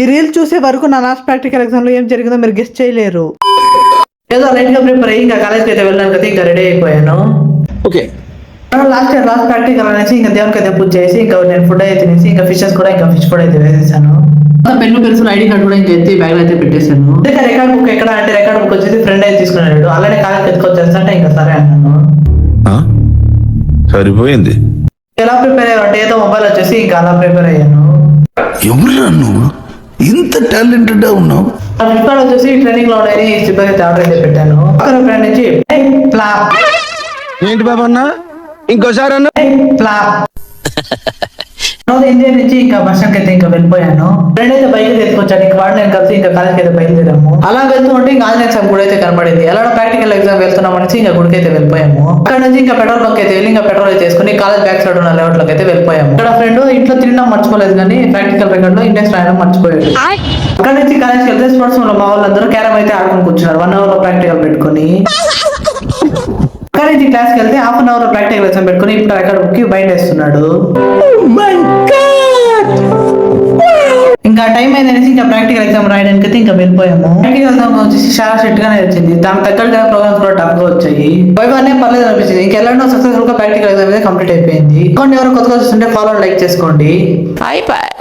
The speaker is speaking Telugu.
ఈ రీల్ చూసే వరకు నా లాస్ట్ ప్రాక్టికల్ ఎగ్జామ్ లో ఏం జరిగిందో మీరు గెస్ట్ చేయలేరు. ఏదో లైట్ గా ప్రిపేర్ అయ్యి ఇంకా కాలేజ్కి అయితే వెళ్ళాను కదా, ఇంకా రెడీ అయిపోయాను. ఓకే, లాస్ట్ ప్రాక్టికల్ అనేసి ఇంకా దేవునికి అయితే పూజ చేసి ఇంకా నేను ఫుడ్ అయితే తినేసి ఇంకా ఫిషెస్ కూడా ఇంకా ఫిష్ కూడా అయితే వేసేసాను. పెన్ను పెన్సిల్ ఐడి కార్డ్ కూడా ఇంకా ఎత్తి బ్యాగ్ లో అయితే పెట్టేశాను. ఇంకా రికార్డ్ బుక్ ఎక్కడ అంటే రికార్డ్ బుక్ వచ్చేసి ఫ్రెండ్ అయితే తీసుకున్నాడు. అలానే కాలేజ్కి ఎత్తుకొచ్చేస్తా ఇంకా సరే అన్నాను. సరిపోయింది. ఎలా ప్రిపేర్ అయ్యాను అంటే ఏదో మొబైల్ వచ్చేసి ఇంకా అలా ప్రిపేర్ అయ్యాను. ఎవరు నువ్వు ఇంత టాలెంటెడ్ గా ఉన్నావు? ఫ్లిప్కార్ట్ వచ్చేసి ట్రైనింగ్ లో ఉండని సిబ్బంది అయితే ఆర్డర్ అయితే పెట్టాను. ఒక ఫ్రెండ్ నుంచి ఏంటి బాబా అన్న ఇంకోసారి అన్న ఇండియా నుంచి ఇంకా బస్ స్టాండ్ అయితే ఇంకా వెళ్ళిపోయాను. ఫ్రెండ్ అయితే బైక్ తీసుకొచ్చాను. ఇంకా వాడు నేను కలిసి ఇంకా కాలేజ్కి అయితే బయలుదేరాము. అలా వెళ్తూ ఉంటే ఇంకా ఆంజనేయ స్వామి గుడి అయితే కనబడింది. ఎలా ప్రాక్టికల్ ఎగ్జామ్ వెళ్తున్నాం అనేసి ఇంకా గుడికి అయితే వెళ్ళిపోయాము. అక్కడ నుంచి ఇంకా పెట్రోల్ బంక్ అయితే వెళ్ళి ఇంకా పెట్రోల్ అయితే చేసుకుని కాలేజ్ బ్యాక్ సైడ్ ఉన్న లెవెట్ లోకి అయితే వెళ్ళిపోయాము. ఇక్కడ ఫ్రెండ్ ఇంట్లో తినడం మర్చిపోలేదు కానీ ప్రాక్టికల్ రికార్డ్ లో ఇండెక్స్ రాయడం మర్చిపోయాడు. అక్కడ నుంచి కాలేజ్కి వెళ్తే స్పోర్ట్స్ లో మా వాళ్ళందరూ క్యారమ్ అయితే ఆడుకుని కూర్చున్నారు. 1 అవర్ లో ప్రాక్టికల్ పెట్టుకుని. అక్కడ నుంచి క్లాస్కి వెళ్తే half an hour practical exam పెట్టుకుని ఇప్పుడు రికార్డ్ బుక్ బైండ్ వేస్తున్నాడు. ఇంకా టైం అయిందనేసి ఇంకా ప్రాక్టికల్ ఎగ్జామ్ రాయడానికి అయితే ఇంకా వెళ్ళిపోయాము. ప్రాక్టికల్ ఎగ్జామ్ వచ్చేసి చాలా సెట్ గానే వచ్చింది. దానికి తగ్గట్టుగా ప్రోగ్రామ్స్ కూడా టఫ్ గా వచ్చాయి. వైవానే పర్లేదు అనిపించింది. ఇంకెళ్ళడం సక్సెస్ఫుల్ గా ప్రాక్టికల్ ఎగ్జామ్ అయితే కంప్లీట్ అయిపోయింది. ఎవరు కొత్తగా చూస్తుంటే ఫాలో లైక్ చేసుకోండి. Bye bye.